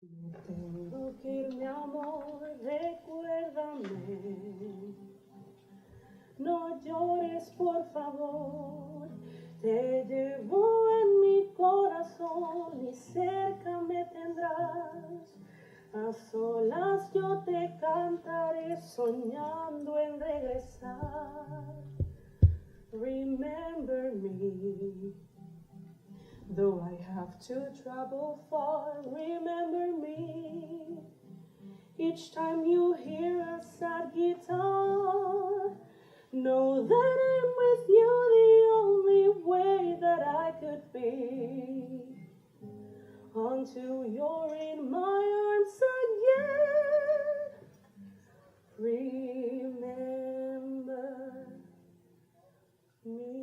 Me tengo que ir, mi amor, recuérdame. No llores, por favor. Te llevo en mi corazón y cerca me tendrás. A solas yo te cantaré soñando en regresar. Remember me. Though I have to travel far, remember me. Each time you hear a sad guitar, know that I'm with you the only way that I could be. Until you're in my arms again, remember me.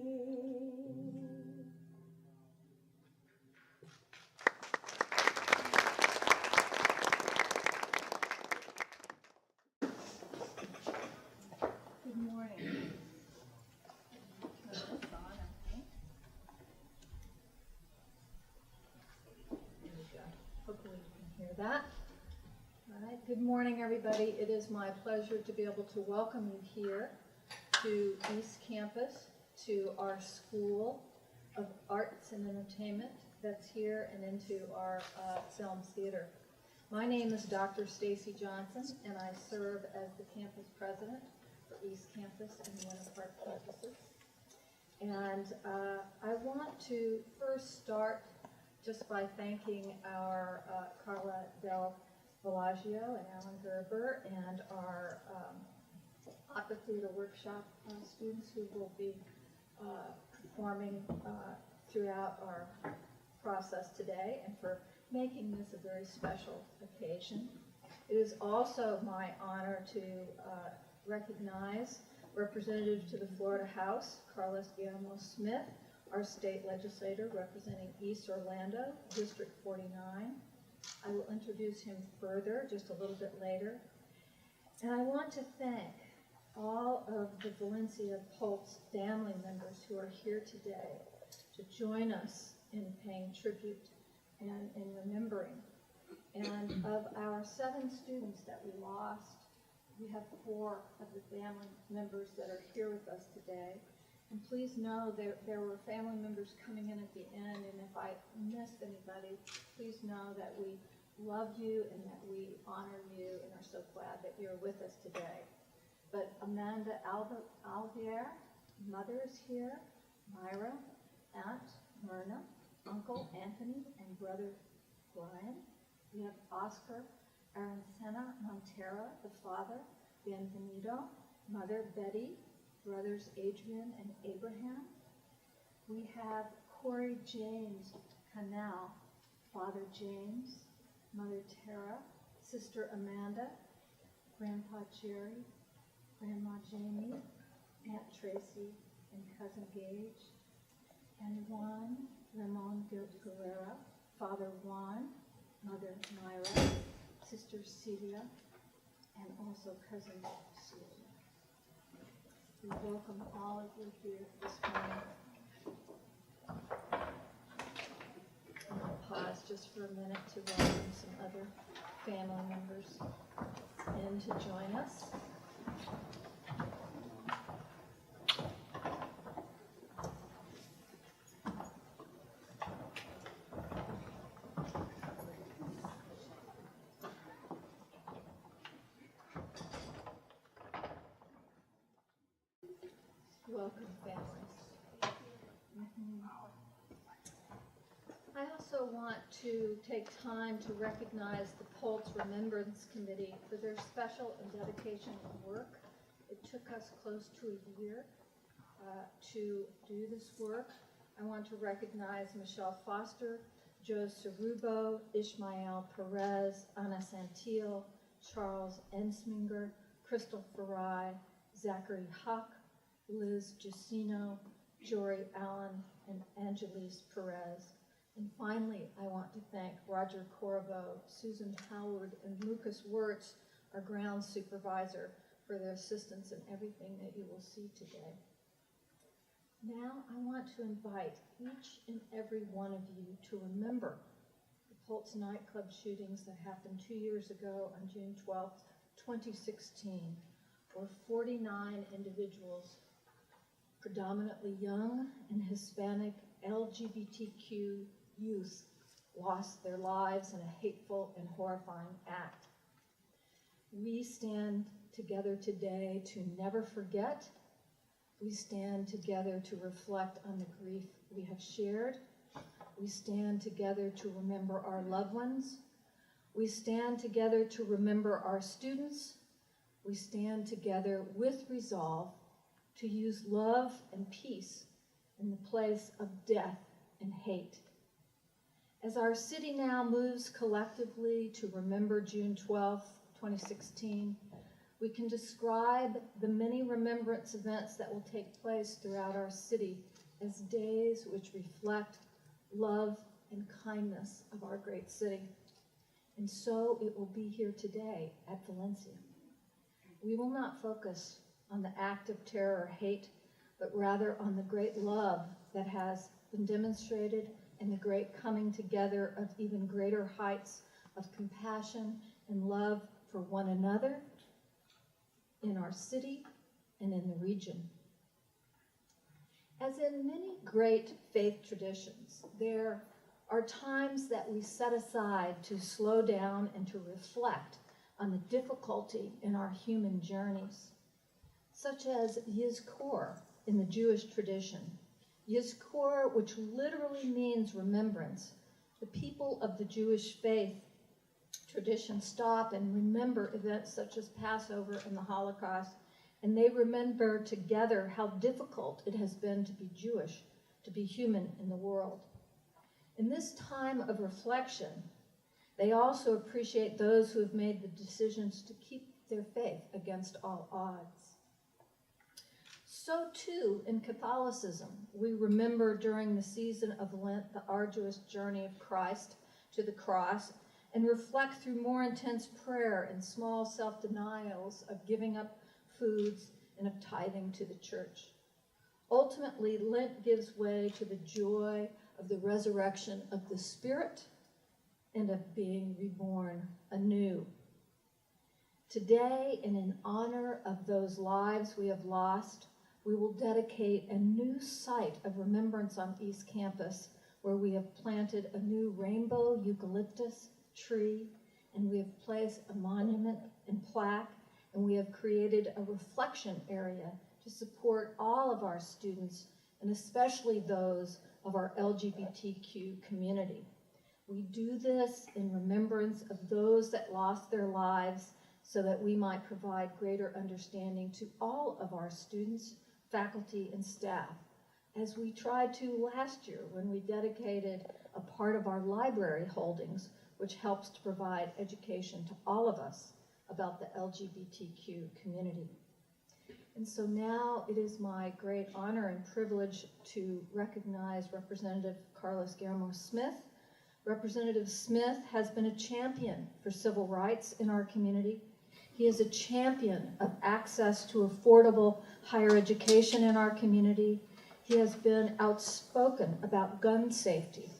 Good morning. There we go. Hopefully you can hear that. All right. Good morning, everybody. It is my pleasure to be able to welcome you here to East Campus, to our School of Arts and Entertainment that's here, and into our Film Theater. My name is Dr. Stacy Johnson, and I serve as the campus president for East Campus and Winter Park campuses. And I want to first start just by thanking our Carla Del Bellagio and Alan Gerber and our Opera Theater Workshop students who will be performing throughout our process today, and for making this a very special occasion. It is also my honor to recognize Representative to the Florida House, Carlos Guillermo Smith, our state legislator representing East Orlando, District 49. I will introduce him further just a little bit later. And I want to thank all of the Valencia Pulse family members who are here today to join us in paying tribute and in remembering. And of our 7 students that we lost, we have 4 of the family members that are here with us today. And please know there were family members coming in at the end, and if I missed anybody, please know that we love you and that we honor you and are so glad that you're with us today. But Amanda Alvier, mother, is here, Myra, Aunt Myrna, Uncle Anthony, and brother Brian. We have Oscar Arancena Montero, the father, Bienvenido, mother Betty, brothers Adrian and Abraham. We have Corey James Canal, father James, mother Tara, sister Amanda, grandpa Jerry, grandma Jamie, Aunt Tracy, and cousin Gage, and Juan Ramon Guerrera, father Juan, mother Myra, sister Celia, and also cousin Susan. We welcome all of you here this morning. I'll pause just for a minute to welcome some other family members in to join us. Welcome, families. I also want to take time to recognize the Pulse Remembrance Committee for their special and dedication of work. It took us close to a year to do this work. I want to recognize Michelle Foster, Joe Cerubo, Ishmael Perez, Ana Santil, Charles Ensminger, Crystal Farai, Zachary Huck, Liz Giacino, Jory Allen, and Angelise Perez. And finally, I want to thank Roger Corbo, Susan Howard, and Lucas Wirtz, our ground supervisor, for their assistance in everything that you will see today. Now, I want to invite each and every one of you to remember the Pulse nightclub shootings that happened 2 years ago on June 12th, 2016, where 49 individuals, predominantly young and Hispanic LGBTQ youth, lost their lives in a hateful and horrifying act. We stand together today to never forget. We stand together to reflect on the grief we have shared. We stand together to remember our loved ones. We stand together to remember our students. We stand together with resolve to use love and peace in the place of death and hate. As our city now moves collectively to remember June 12, 2016, we can describe the many remembrance events that will take place throughout our city as days which reflect love and kindness of our great city. And so it will be here today at Valencia. We will not focus on the act of terror or hate, but rather on the great love that has been demonstrated and the great coming together of even greater heights of compassion and love for one another in our city and in the region. As in many great faith traditions, there are times that we set aside to slow down and to reflect on the difficulty in our human journeys, such as Yizkor in the Jewish tradition. Yizkor, which literally means remembrance. The people of the Jewish faith tradition stop and remember events such as Passover and the Holocaust, and they remember together how difficult it has been to be Jewish, to be human in the world. In this time of reflection, they also appreciate those who have made the decisions to keep their faith against all odds. So too, in Catholicism, we remember during the season of Lent the arduous journey of Christ to the cross and reflect through more intense prayer and small self-denials of giving up foods and of tithing to the church. Ultimately, Lent gives way to the joy of the resurrection of the Spirit and of being reborn anew. Today, and in honor of those lives we have lost, we will dedicate a new site of remembrance on East Campus where we have planted a new rainbow eucalyptus tree, and we have placed a monument and plaque, and we have created a reflection area to support all of our students, and especially those of our LGBTQ community. We do this in remembrance of those that lost their lives so that we might provide greater understanding to all of our students, faculty, and staff, as we tried to last year when we dedicated a part of our library holdings, which helps to provide education to all of us about the LGBTQ community. And so now it is my great honor and privilege to recognize Representative Carlos Guillermo Smith. Representative Smith has been a champion for civil rights in our community. He is a champion of access to affordable higher education in our community. He has been outspoken about gun safety,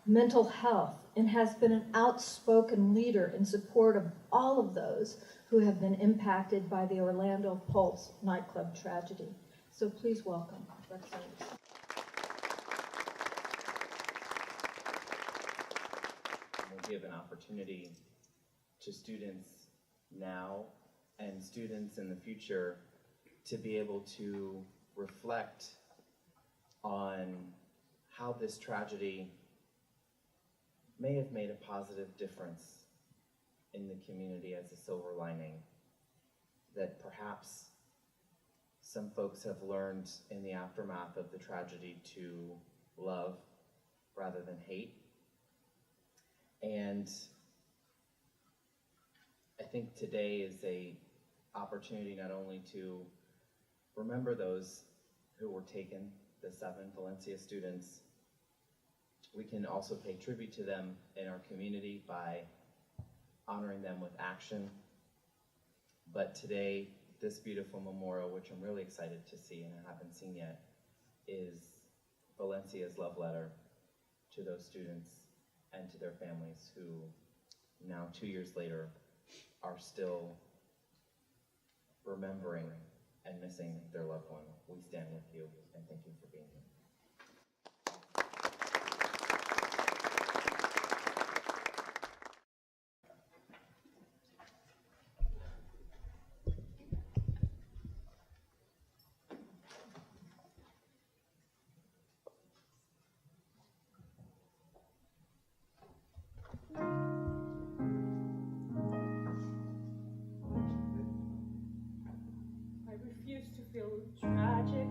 mental health, and has been an outspoken leader in support of all of those who have been impacted by the Orlando Pulse nightclub tragedy. So please welcome Representative. We'll give an opportunity to students now and students in the future to be able to reflect on how this tragedy may have made a positive difference in the community as a silver lining, that perhaps some folks have learned in the aftermath of the tragedy to love rather than hate. And I think today is a opportunity not only to remember those who were taken, the 7 Valencia students. We can also pay tribute to them in our community by honoring them with action. But today, this beautiful memorial, which I'm really excited to see and I haven't seen yet, is Valencia's love letter to those students and to their families who now 2 years later are still remembering and missing their loved one. We stand with you and thank you for being here. I refuse to feel tragic.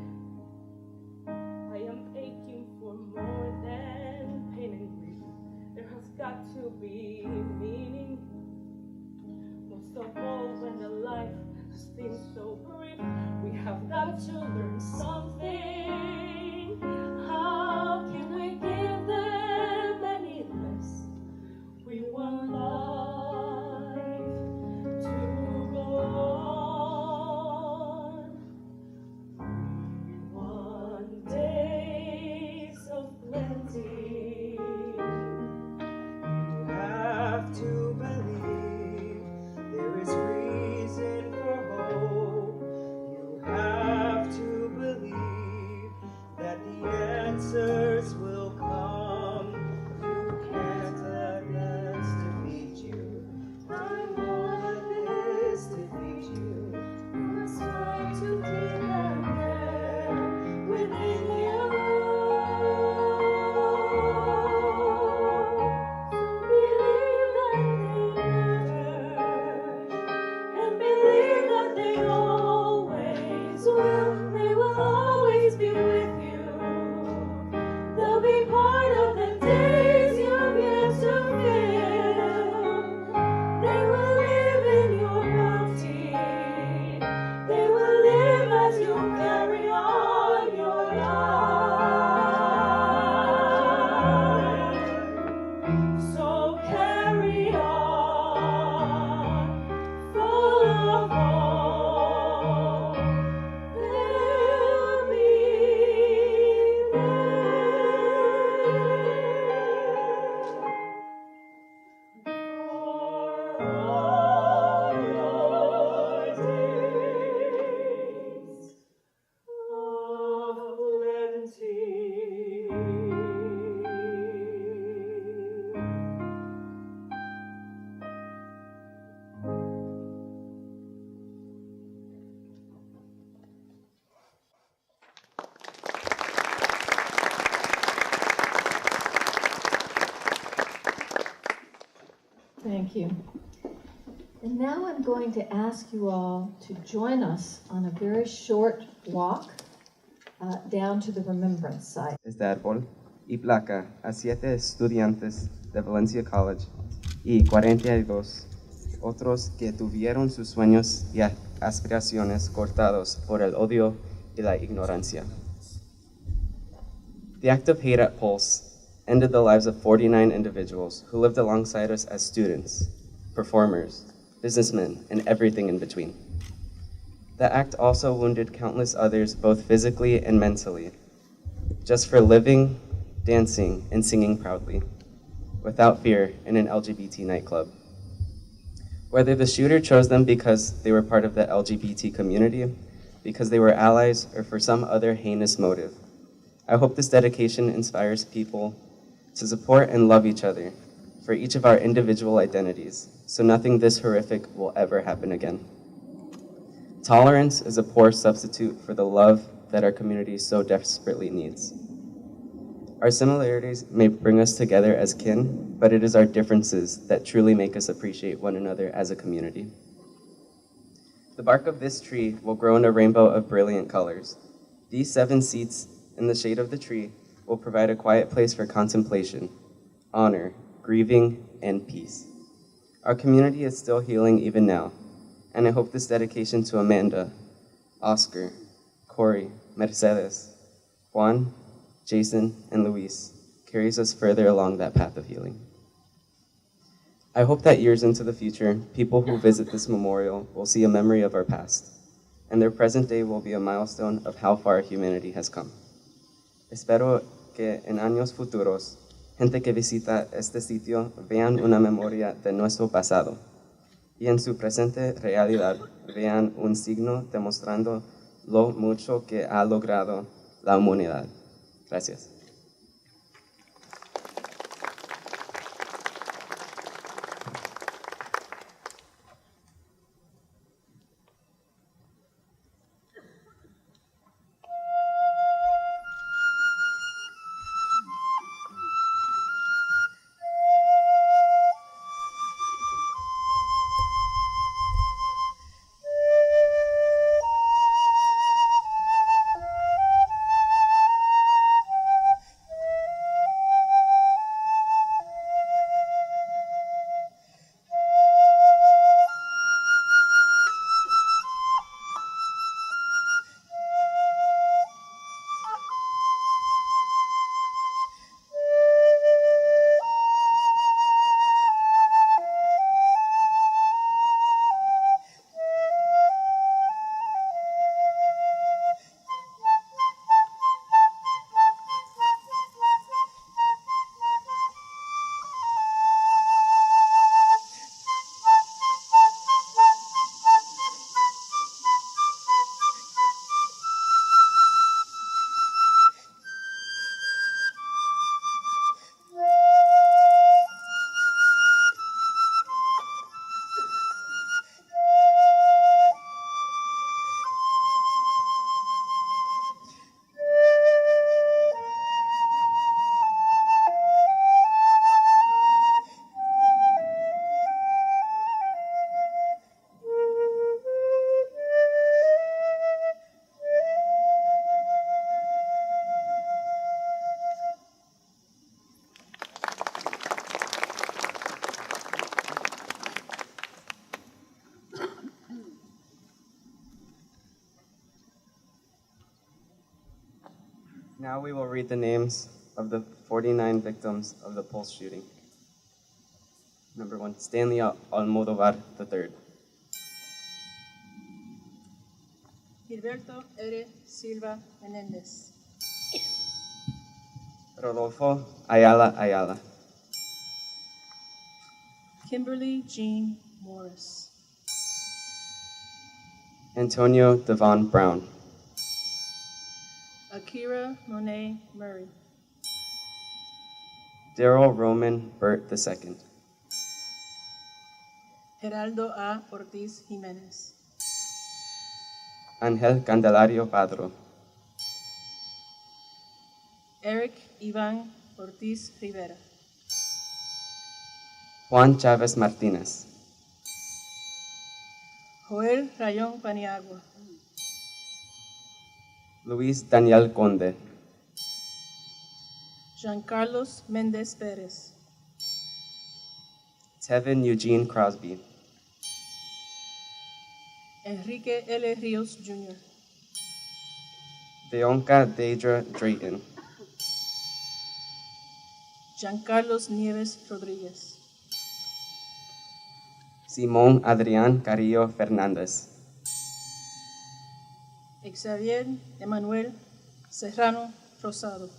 I am aching for more than pain and grief. There has got to be meaning. Most of all, when the life has been so brief, we have got to learn something. How can we give them any less? We want life to go on. We want days of plenty. You have to believe there is reason for hope. You have to believe that the answers will come. You can't let this defeat you. I won't let this defeat you. You must try to keep them there within you. Believe that they matter, and believe that they always will. They will always be with you. They'll be part of the days you've yet to feel. They will live in your bounty. They will live as you carry on your life. So carry on, full of hope. They'll be there for all your days of plenty. Thank you. And now I'm going to ask you all to join us on a very short walk down to the remembrance site. Este árbol y placa a 7 estudiantes de Valencia College y 42 otros que tuvieron sus sueños y aspiraciones cortados por el odio y la ignorancia. The act of hate at Pulse ended the lives of 49 individuals who lived alongside us as students, performers, businessmen, and everything in between. The act also wounded countless others both physically and mentally, just for living, dancing, and singing proudly, without fear in an LGBT nightclub. Whether the shooter chose them because they were part of the LGBT community, because they were allies, or for some other heinous motive, I hope this dedication inspires people to support and love each other for each of our individual identities, so nothing this horrific will ever happen again. Tolerance is a poor substitute for the love that our community so desperately needs. Our similarities may bring us together as kin, but it is our differences that truly make us appreciate one another as a community. The bark of this tree will grow in a rainbow of brilliant colors. These 7 seats in the shade of the tree will provide a quiet place for contemplation, honor, grieving, and peace. Our community is still healing even now, and I hope this dedication to Amanda, Oscar, Corey, Mercedes, Juan, Jason, and Luis carries us further along that path of healing. I hope that years into the future, people who visit this memorial will see a memory of our past, and their present day will be a milestone of how far humanity has come. Espero que en años futuros, gente que visita este sitio vean una memoria de nuestro pasado y en su presente realidad vean un signo demostrando lo mucho que ha logrado la humanidad. Gracias. Now we will read the names of the 49 victims of the Pulse shooting. Number 1, Stanley Almodovar III. Gilberto R. Silva Menéndez. Rodolfo Ayala Ayala. Kimberly Jean Morris. Antonio Devon Brown. Akira Monet Murray. Daryl Roman Burt II. Geraldo A. Ortiz Jiménez. Ángel Candelario Padro. Eric Iván Ortiz Rivera. Juan Chávez Martínez. Joel Rayón Paniagua. Luis Daniel Conde. Jean Carlos Méndez Pérez. Tevin Eugene Crosby. Enrique L. Ríos Jr. Deonka Deidre Drayton. Jean Carlos Nieves Rodríguez. Simón Adrián Carrillo Fernández. Xavier Emanuel Serrano Rosado.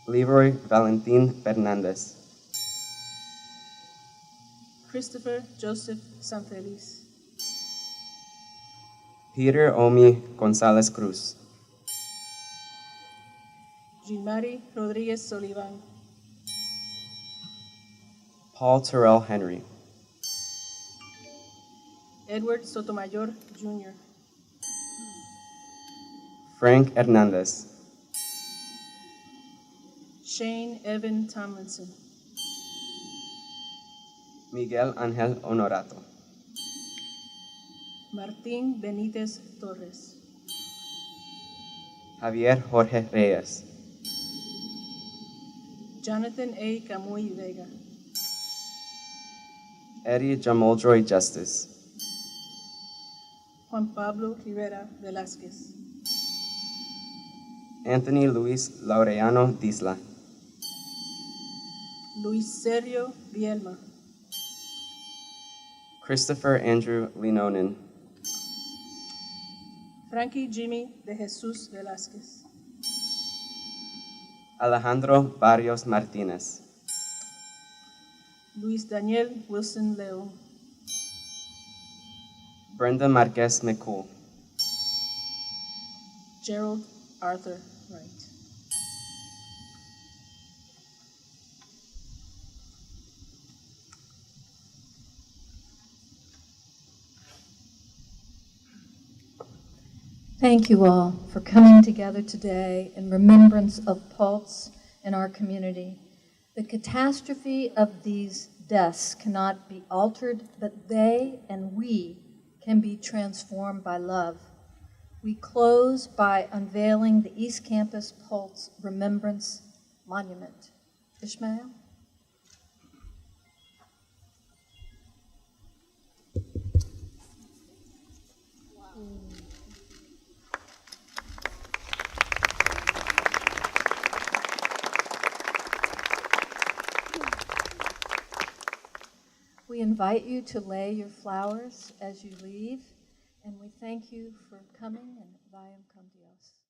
Leroy Valentín Fernández. Christopher Joseph Sanfeliz. Peter Omi González Cruz. Gilmari Rodríguez Soliván. Paul Terrell Henry. Edward Sotomayor Jr. Frank Hernández. Shane Evan Tomlinson. Miguel Ángel Honorato. Martín Benítez Torres. Javier Jorge Reyes. Jonathan A. Camuy Vega. Eddie Jamoldroy Justice. Juan Pablo Rivera Velázquez. Anthony Luis Laureano Disla. Luis Sergio Bielma. Christopher Andrew Linonen. Frankie Jimmy de Jesús Velázquez. Alejandro Barrios Martinez, Luis Daniel Wilson León, Brenda Marquez McCool, Gerald Arthur Wright. Thank you all for coming together today in remembrance of Pulse in our community. The catastrophe of these deaths cannot be altered, but they and we can be transformed by love. We close by unveiling the East Campus Pulse Remembrance Monument. Ishmael? We invite you to lay your flowers as you leave, and we thank you for coming, and Vayam cum Dios.